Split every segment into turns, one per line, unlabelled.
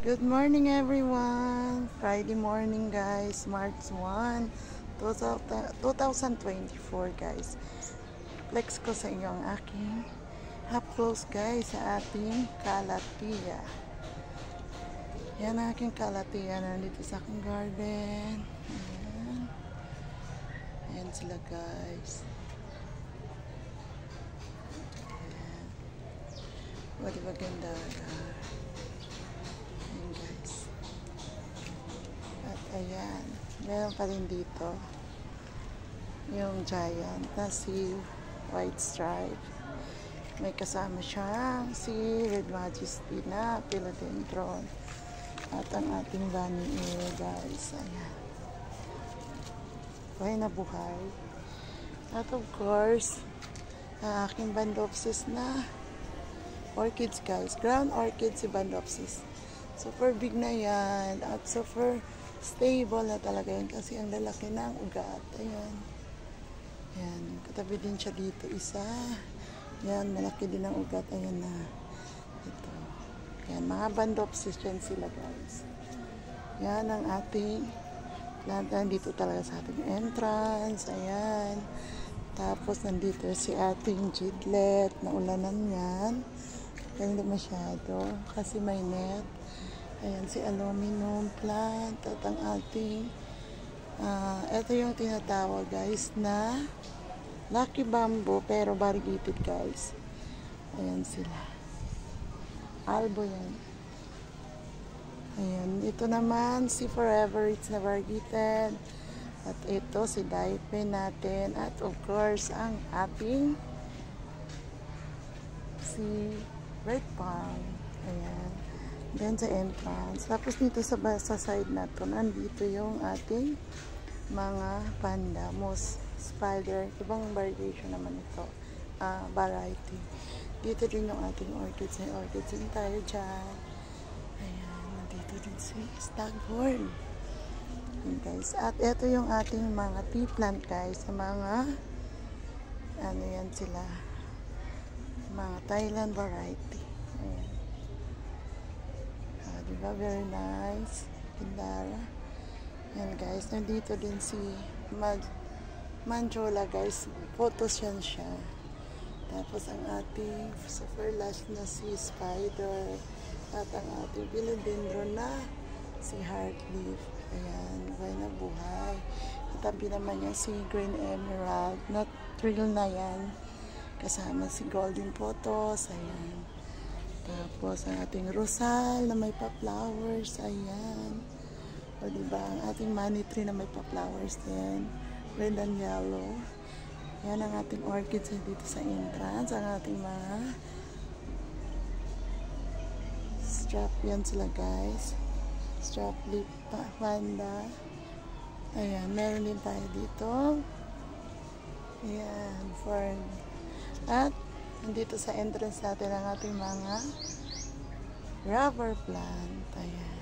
Good morning everyone! Friday morning guys, March 1, 2024 guys. Flex ko sa inyo ang aking up close guys sa ating kalatia. Yan ang aking kalatia, nandito sa aking garden. Ayan. Ayan sila guys. Ayan. O, diba ganda? Ayan, meron pa rin dito yung giant na si white stripe. May kasama siyang si red majesty na philodendron at ang ating bunny ear guys. Ayan, buhay na buhay. At of course ang aking Bandopsis na orchids guys, ground orchid si Bandopsis. Super big na yan at super stable na talaga yun kasi ang lalaki ng ugat. Ayan. Ayan. Katabi din siya dito. Isa. Ayan. Malaki din ang ugat. Ayan na. Ito. Ayan. Mga Bandopsis yan sila guys. Ayan ang ating planta. Dito talaga sa ating entrance. Ayan. Tapos nandito si ating jidlet na ulanan yan. Hindi masyado kasi may net. Ayan si aluminum plant at ang ating ito yung tinatawag guys na lucky bamboo pero variegated guys. Ayan sila. Albo yan. Ayan. Ito naman si Forever It's na variegated. At ito si Daipe natin. At of course ang ating si Red Palm. Ayan. Then sa entrance. Tapos dito sa side na to, nandito yung ating mga panda, moss, spider. Ibang variation naman ito. Variety. Dito din yung ating orchids. May orchids din tayo dyan. Ayan. Nandito din si staghorn. Ayan guys. At ito yung ating mga tea plant guys. Sa mga ano yan sila. Mga Thailand variety. Ayan. Diba? Very nice. Gandara. Yan guys. Nandito din si Manjola guys. Photos yan siya. Tapos ang ating super last na si Spider. At ang ating philodendron na si Heartleaf. Ayan. Buhay na buhay. Katabi naman yan si Green Emerald. Not real na yan. Kasama si Golden Photos. Ayan. Tapos ang ating rosal na may pa-flowers. Ayan. O diba, ang ating money tree na may pa-flowers din. Red and yellow. Yan ang ating orchids dito sa entrance. Ang ating mga strap yan sila guys. Strap lip panda. Ayan, meron din tayo dito. Ayan, fern. At nandito sa entrance natin ang ating mga rubber plant. Ayan.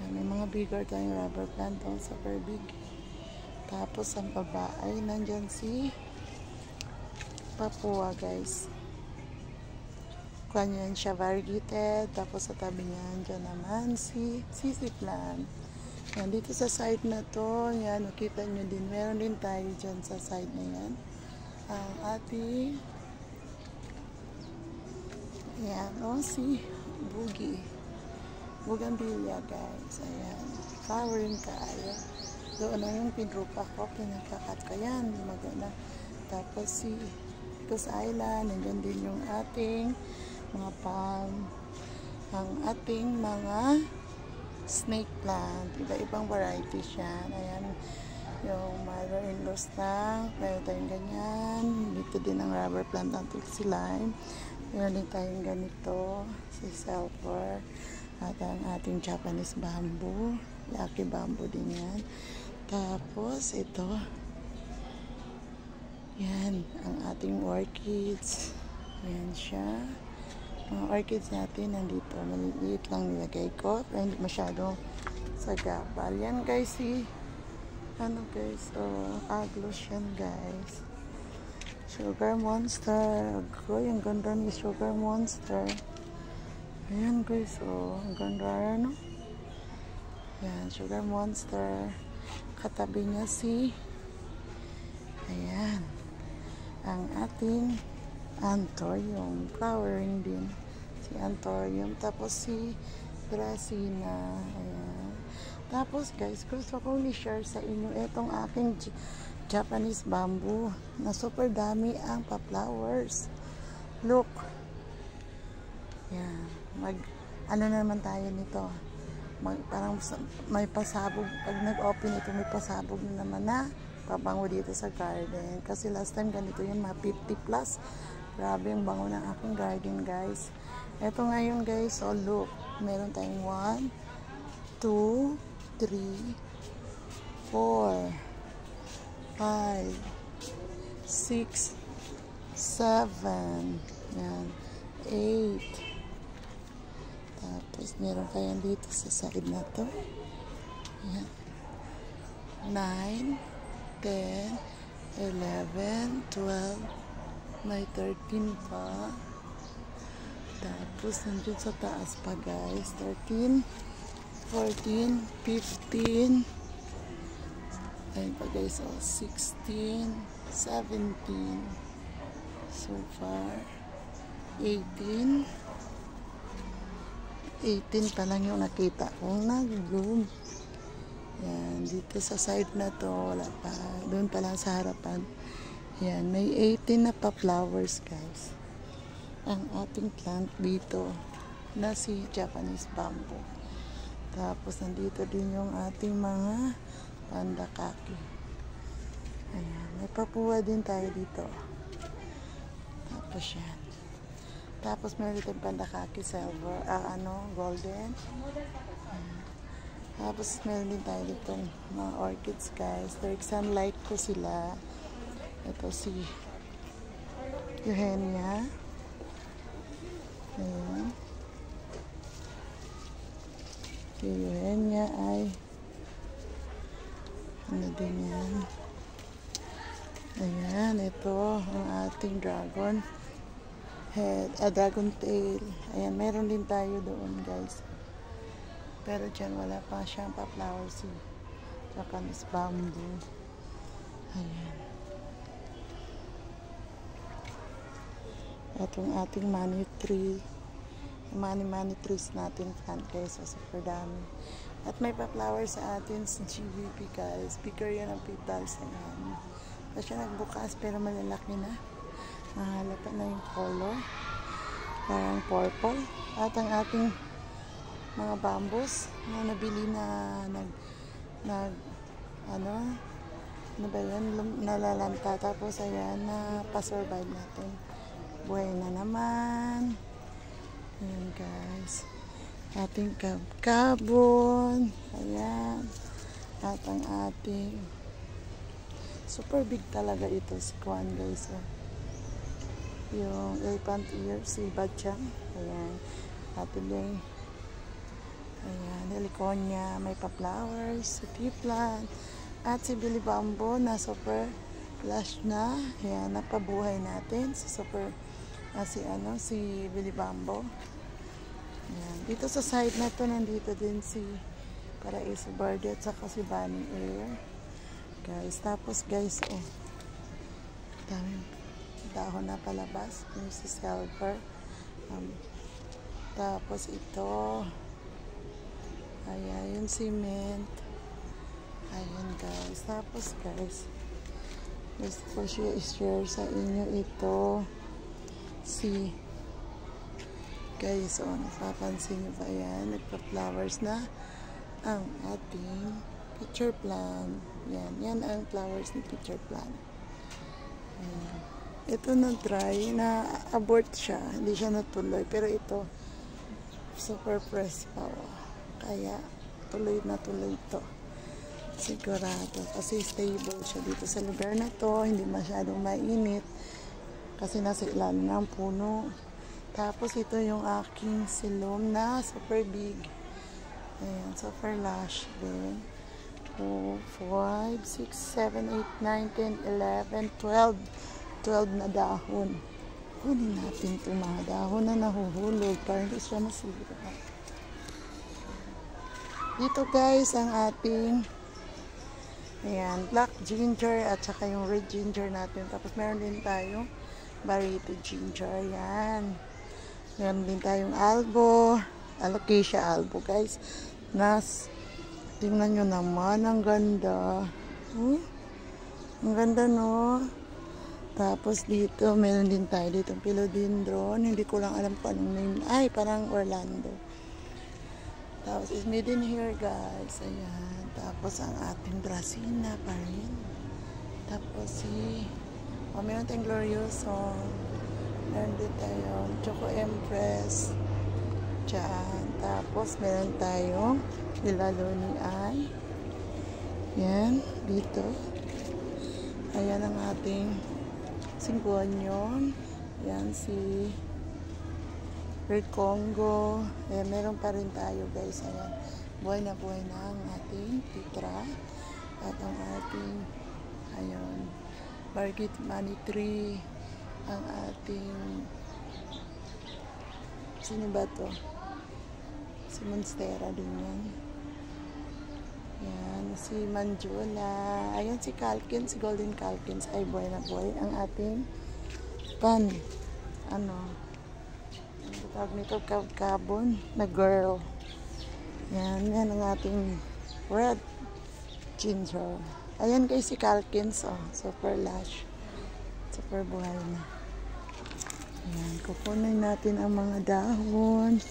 Ayan, may mga bigger tayong rubber plant. Oh, super big. Tapos ang baba ay nandyan si Papua guys. Kanyan siya variegated. Tapos sa tabi niyan dyan naman si sisi plant. Ayan, dito sa side na to. Yan, makita nyo din. Meron din tayo dyan sa side na yan. Ang ating ayan, si Boogie. Bougainvillea guys. Ayan. Flowering kaayo. Doon na yung pinrupa ko. Pinagkakat ko yan. Maganda. Tapos si Tos Island. Nandiyan din yung ating mga palm. Ang ating mga snake plant. Iba-ibang variety siya. Ayan. Yung mother-in-laws na. Meron tayong ganyan. Dito din ang rubber plant ng Tulsi Lime. Meron din tayong ganito, si Silver, at ang ating Japanese bamboo, lucky bamboo din yan. Tapos ito, yan, ang ating orchids, yan siya. Mga orchids natin nandito, maliliit lang nilagay ko, pero hindi masyadong sagapal. Yan guys, ano guys, aglos yan guys. Sugar Monster. Agoy, ang ganda ni Sugar Monster. Ayan guys, oh, ang ganda, no? Ayan, Sugar Monster. Katabi niya si, ayan, ang ating Anthurium. Flowering din. Si Anthurium. Tapos si Dracena. Ayan. Tapos guys, gusto kong i-share sa inyo itong aking Japanese bamboo na super dami ang pa-flowers. Look. Ayan. Ano naman tayo nito? Parang may pasabog. Pag nag-open ito, may pasabog na naman na pabango dito sa garden. Kasi last time ganito yun, mga 50 plus. Grabe yung bango ng aking garden, guys. Ito ngayon, guys. So, look. Meron tayong 1, 2, 3, 4, 5, 6, 7, yan, 8. Tapos, meron kayang dito sa side na to. Ayan. 9, 10, 11, 12, may 13 pa. Tapos, nandun sa taas pa, guys. 13, 14, 15. Ayan pa, guys. Oh, 16, 17. So far, 18. 18 pa lang yung nakita kong nag-bloom. Yan, dito sa side na to, wala pa. Doon pa lang sa harapan. Yan, may 18 na pa flowers, guys. Ang ating plant dito na si Japanese bamboo. Tapos, nandito din yung ating mga pandakaki. Ayan, may papuwa din tayo dito. Tapos, yan. Tapos meron dito pandakaki silver, golden. Tapos meron din tayo dito mga orchids, guys. Direct sunlight ko sila. Ito si Eugenia. Ayan. Si Eugenia ay ano din yan. Ayan, ito ang ating dragon head, dragon tail. Ayan, meron din tayo doon, guys. Pero dyan wala pa siyang pa-flowers si Japanese bamboo. Ayan. Itong ating money tree. Money trees natin plant, guys. So, super dami. At may pa-flowers sa atin sa GVP, guys. Bigger yan ang petals. Ayan. So, siya nagbukas pero malalaki na. Mahalata na yung color. Parang purple. At ang ating mga bamboos na nabili na ano ba yan? Nalalanta. Tapos ayan, na pa-survive natin. Buhay na naman. Ayan, guys. Ating kabon. Ayan. At ang ating super big talaga ito si Kwan, guys. Yung elephant ear, si Bachang. Ayan. Atin yung ayan, heliconia, may pa-flowers, si tea plant, at si Billy Bamboo na super lush na. Ayan, napabuhay natin. Si super, si Billy Bamboo. Ayan. Dito sa side na to, nandito din si Paraiso Bird at saka si Bunny Air. Guys, tapos guys, oh, daming dahon na palabas. Yung si silver. Tapos ito, ayan, yung cement. Ayan, guys. Tapos, guys, gusto ko siya i-share sa inyo ito. Si, guys, oh, napapansin nyo ba yan? Nagpa-flowers na ang ating pitcher plant. Yan, yan ang flowers ni pitcher plant. Ayan. Ito na dry, na abort siya, hindi siya natuloy, pero ito super fresh pa. Kaya tuloy na tuloy ito. Sigurado, kasi stable siya dito sa lugar na to, hindi masyadong mainit kasi nasa ilalim ng puno. Tapos ito yung aking silom na super big. Ayan, super lush din. 2, 5, 6, 7, 8, 9, 10, 11, 12 na dahon. Kunin natin itong mga dahon na nahuhulog para hindi siya masira. Dito guys ang ating ayan, black ginger at saka yung red ginger natin. Tapos meron din tayong burrito ginger. Ayan. Meron din tayong albo. Alocasia albo guys. Tingnan nyo naman. Ang ganda. Ang ganda no. Tapos dito meron din tayo ditong philodendron. Hindi ko lang alam kung anong name. Ay, parang Orlando. Tapos is made in here guys. Ayan. Tapos ang ating Dracena pa rin. Tapos meron tayong Glorioso. Meron din tayong Choco Empress. Diyan. Tapos meron tayong Nilalonian. Yan. Dito. Ayan ang ating Singkonyon. Yan si Red Congo. Ayan, meron pa rin tayo guys. Ayan. Buhay na ang ating titra. At ang ating ayun, Margit Money Tree. Ang ating sino ba to? Si Monstera din yan. Yan. Si Manjula. Ayan si Calkins. Si Golden Calkins. Ay buhay na buhay. Ang ating tawag nito, carbon na girl. Yan ang ating red ginger. Ayan guys si Calkins, super lush. Super buhay na. Ayan, kukunin natin ang mga dahon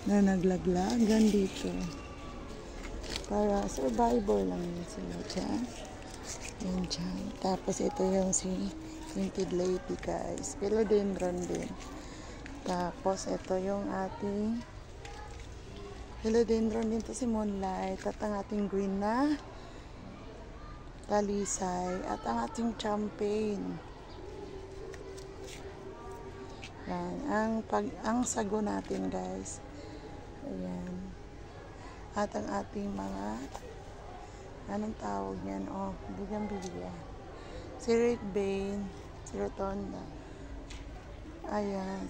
na naglaglagan dito. Para survivor lang yun sila dyan. Ayan dyan. Tapos ito yung si Painted Lady guys. Philodendron din. Tapos, ito yung ating philodendron din to si Moonlight. At ang ating green na talisay. At ang ating champagne. Yan. Ang sago natin, guys. Ayan. At ang ating mga anong tawag yan? Bougainvillea. Si Red Bane. Si Rotonda. Ayan.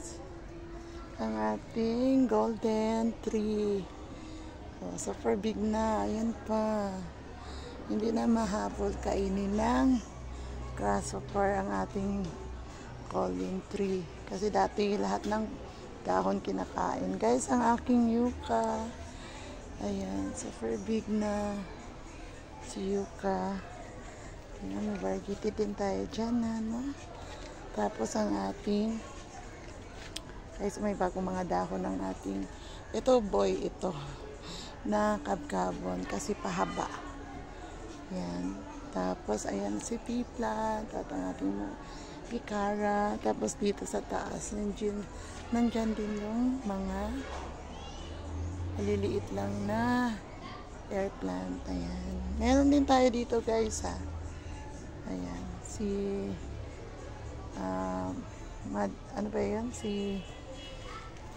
Ang ating golden tree. Super big na. Ayan pa. Hindi na mahabol kainin ng grasshopper ang ating golden tree. Kasi dati lahat ng dahon kinakain. Guys, ang aking yucca. Ayan. Super big na. Si yucca. Ayan, may variegated din tayo dyan. Tapos ang ating guys, may bagong mga dahon ng ating ito boy ito na kabkabon kasi pahaba. Yan. Tapos ayan si pea plant at ang ating picara. Tapos dito sa taas nandyan din yung mga maliliit lang na air plant. Ayan. Meron din tayo dito guys ayan. Si ano ba yun?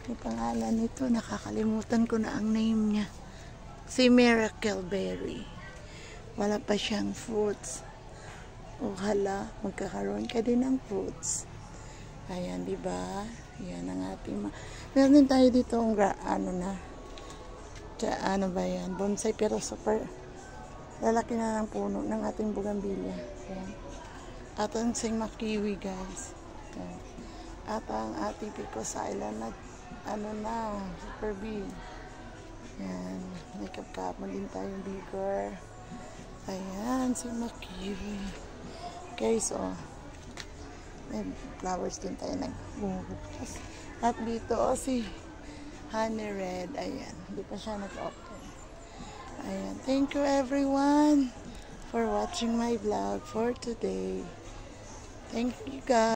Yung pangalan nito, nakakalimutan ko na ang name niya. Si Miracle Berry. Wala pa siyang fruits. Hala, magkakaroon ka din ng fruits. Ayan, diba? Ayan ang ating meron din tayo dito ano ba yan? Bonsai, pero super lalaki na ng puno ng ating bougainvillea. Ayan. At ang singma kiwi guys. Ayan. At ang ating Picos Island na super big. Yan. May kapkapon din tayong bigger. Ayan, si Makiwi. Guys, may flowers din tayo nagbubukas. At dito, si Honey Red. Ayan, hindi pa siya nag-open. Ayan, thank you everyone for watching my vlog for today. Thank you guys.